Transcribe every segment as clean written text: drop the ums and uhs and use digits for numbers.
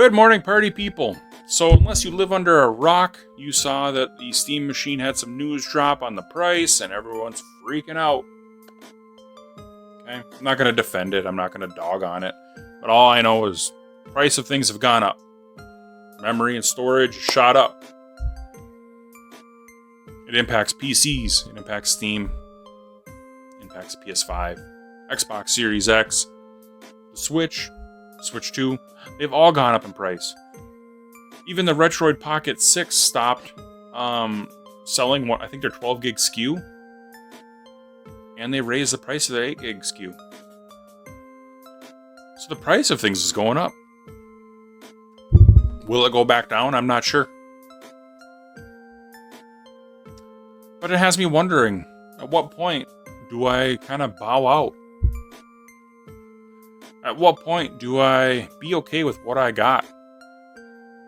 Good morning, party people. So unless you live under a rock, you saw that the Steam machine had some news drop on the price and everyone's freaking out. Okay, I'm not going to defend it. I'm not going to dog on it. But all I know is the price of things have gone up. Memory and storage shot up. It impacts PCs. It impacts Steam. It impacts PS5, Xbox Series X, the Switch 2. They've all gone up in price. Even the Retroid Pocket 6 stopped selling what I think they're 12 gig SKU. And they raised the price of their 8 gig SKU. So the price of things is going up. Will it go back down? I'm not sure. But it has me wondering, at what point do I kind of bow out? At what point do I be okay with what I got?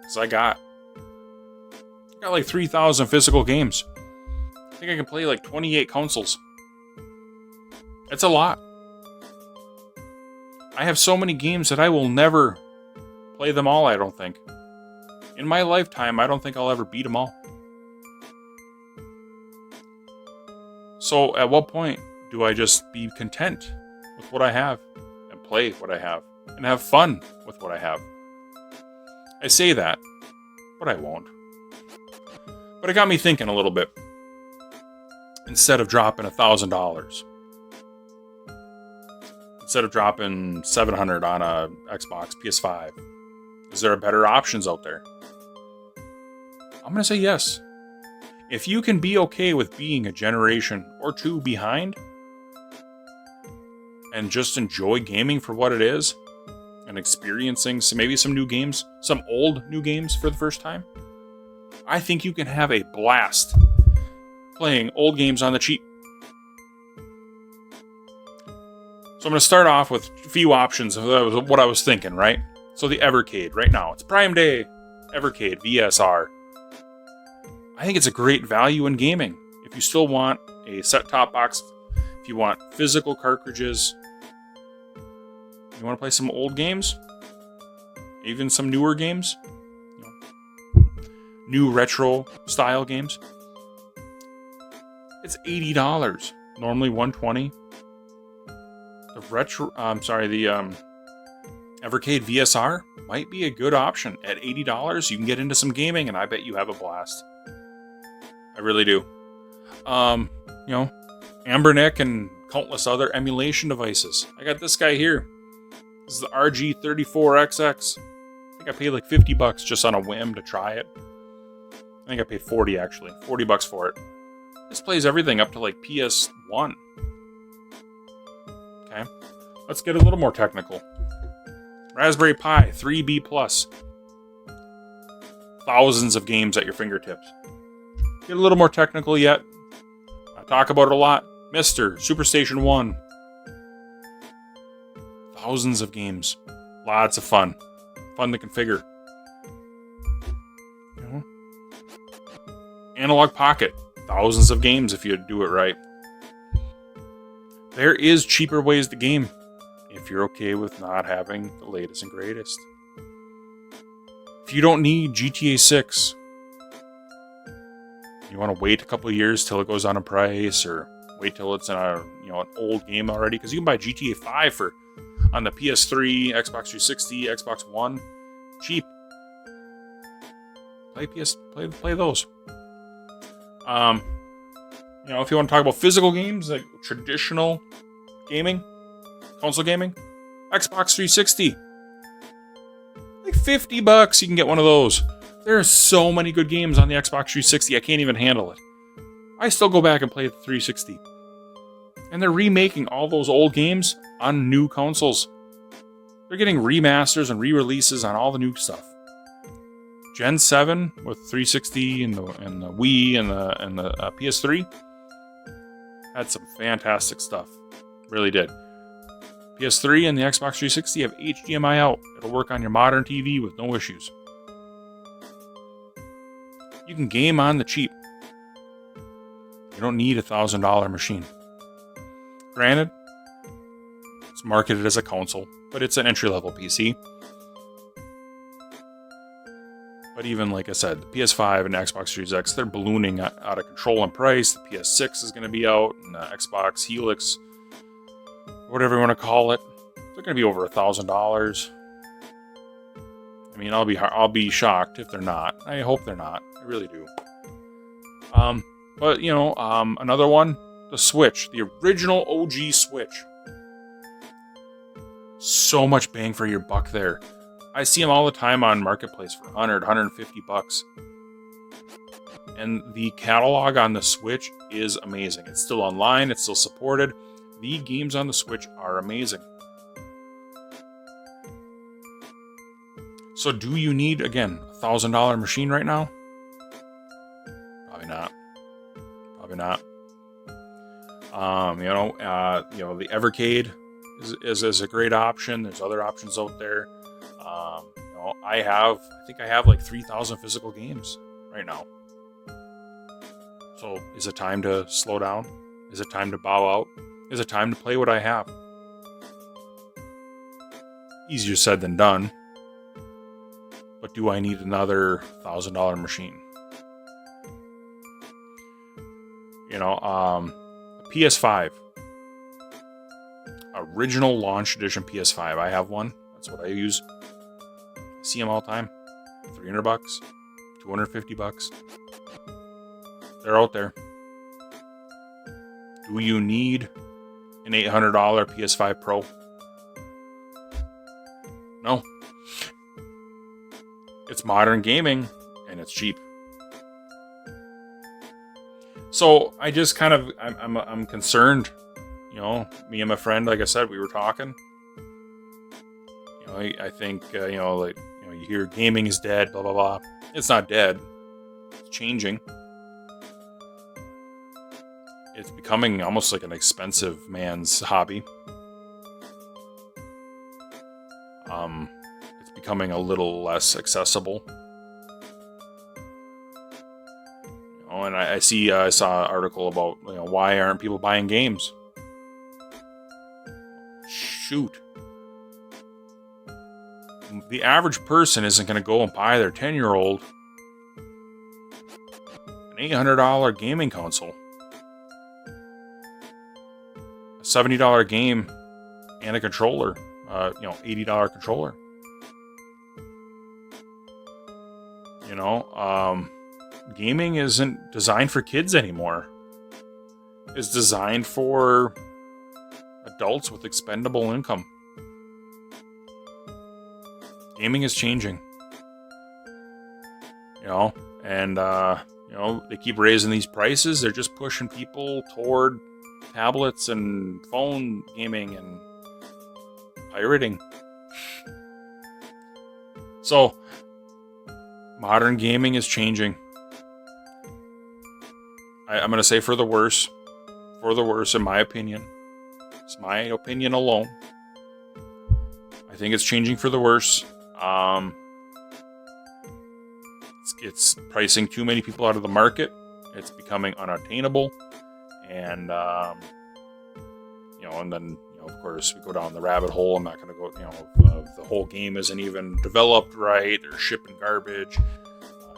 Because I got like 3,000 physical games. I think I can play like 28 consoles. It's a lot. I have so many games that I will never play them all, I don't think. In my lifetime, I don't think I'll ever beat them all. So at what point do I just be content with what I have and play what I have and have fun with what I have? I say that, but I won't. But it got me thinking a little bit. Instead of dropping $1,000, instead of dropping $700 on a Xbox, PS5, is there better options out there? I'm going to say yes. If you can be okay with being a generation or two behind and just enjoy gaming for what it is and experiencing maybe some new games, some old new games for the first time, I think you can have a blast playing old games on the cheap. So I'm going to start off with a few options of what I was thinking, right? So the Evercade, right now, it's Prime Day. Evercade VSR. I think it's a great value in gaming. If you still want a set-top box, if you want physical cartridges, you want to play some old games, even some newer games, new retro style games, it's $80. Normally $120. The Evercade VSR might be a good option. At $80, you can get into some gaming, and I bet you have a blast. I really do. Ambernick and countless other emulation devices. I got this guy here. This is the RG34XX. I think I paid like $50 just on a whim to try it. I think I paid 40 actually. $40 for it. This plays everything up to like PS1. Okay. Let's get a little more technical. Raspberry Pi 3B+. Thousands of games at your fingertips. Get a little more technical yet. I talk about it a lot. Mr. Superstation 1. Thousands of games. Lots of fun. Fun to configure. Analog Pocket. Thousands of games if you do it right. There is cheaper ways to game if you're okay with not having the latest and greatest. If you don't need GTA 6, you want to wait a couple of years till it goes on a price, or wait till it's in an old game already, because you can buy GTA 5 on the PS3, Xbox 360, Xbox One, cheap. Play those. If you want to talk about physical games, like traditional gaming, console gaming, Xbox 360. Like $50, you can get one of those. There are so many good games on the Xbox 360, I can't even handle it. I still go back and play the 360. And they're remaking all those old games on new consoles. They're getting remasters and re-releases on all the new stuff. Gen 7 with 360 and the Wii and the PS3 had some fantastic stuff. Really did. PS3 and the Xbox 360 have HDMI out. It'll work on your modern TV with no issues. You can game on the cheap. You don't need a $1,000 machine. Granted, it's marketed as a console, but it's an entry-level PC. But even, like I said, the PS5 and the Xbox Series X, they're ballooning out of control in price. The PS6 is going to be out, and the Xbox Helix, whatever you want to call it, they're going to be over $1,000. I mean, I'll be shocked if they're not. I hope they're not. I really do. But another one, the Switch, the original OG Switch. So much bang for your buck there. I see them all the time on Marketplace for 100, 150 bucks. And the catalog on the Switch is amazing. It's still online. It's still supported. The games on the Switch are amazing. So do you need, again, a $1,000 machine right now? Probably not. Probably not. The Evercade is a great option. There's other options out there. I think I have like 3,000 physical games right now. So is it time to slow down? Is it time to bow out? Is it time to play what I have? Easier said than done. But do I need another $1,000 machine? PS5. Original launch edition PS5. I have one. That's what I use. See them all the time. $300, $250. They're out there. Do you need an $800 PS5 Pro? No. It's modern gaming and it's cheap. So I just I'm concerned. Me and my friend, like I said, we were talking. I think you hear gaming is dead, blah blah blah. It's not dead. It's changing. It's becoming almost like an expensive man's hobby. It's becoming a little less accessible. And I saw an article about why aren't people buying games? Shoot. The average person isn't going to go and buy their 10-year-old an $800 gaming console. A $70 game and a controller. $80 controller. Gaming isn't designed for kids anymore. It's designed for adults with expendable income. Gaming is changing. They keep raising these prices. They're just pushing people toward tablets and phone gaming and pirating. So, modern gaming is changing. I'm going to say for the worse. For the worse, in my opinion. It's my opinion alone. I think it's changing for the worse. It's pricing too many people out of the market. It's becoming unattainable. And, and then, of course, we go down the rabbit hole. I'm not going to go, the whole game isn't even developed right. They're shipping garbage.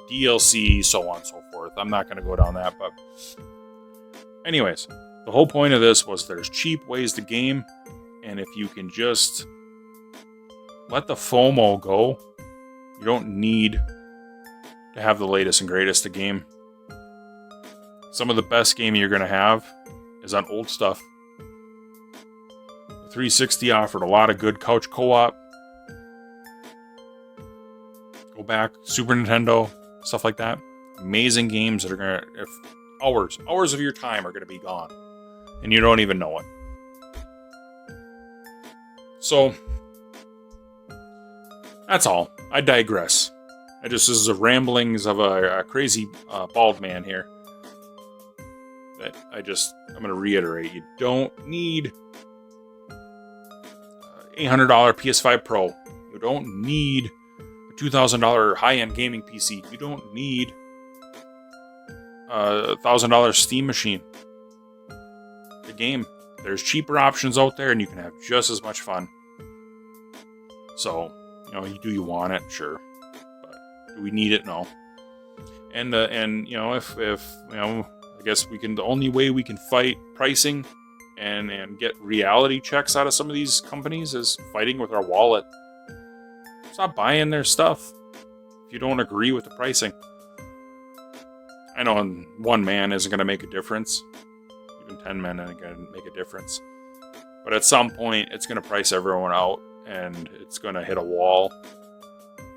DLC, so on and so forth. I'm not going to go down that, but anyways, the whole point of this was there's cheap ways to game, and if you can just let the FOMO go, you don't need to have the latest and greatest to game. Some of the best gaming you're going to have is on old stuff. The 360 offered a lot of good couch co-op. Go back, Super Nintendo, stuff like that. Amazing games that are going to, if hours of your time are going to be gone, and you don't even know it. So, that's all. I digress. This is the ramblings of a crazy bald man here. That I'm going to reiterate. You don't need $800 PS5 Pro. You don't need a $2,000 high-end gaming PC. You don't need a $1,000 Steam machine. The game. There's cheaper options out there, and you can have just as much fun. So, you want it? Sure. But Do we need it? No. And you know, if you know, I guess the only way we can fight pricing and get reality checks out of some of these companies is fighting with our wallet. Stop buying their stuff if you don't agree with the pricing. I know one man isn't going to make a difference. Even 10 men aren't going to make a difference. But at some point, it's going to price everyone out, and it's going to hit a wall.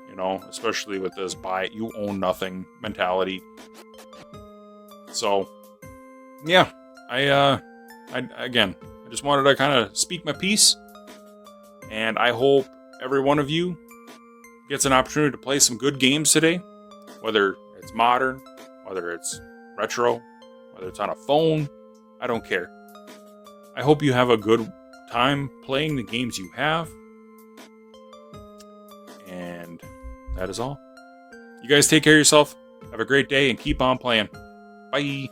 You know, especially with this buy it, you own nothing mentality. So, yeah, I just wanted to kind of speak my piece, and I hope every one of you gets an opportunity to play some good games today, whether it's modern, whether it's retro, whether it's on a phone, I don't care. I hope you have a good time playing the games you have, and that is all. You guys take care of yourself, have a great day, and keep on playing. Bye.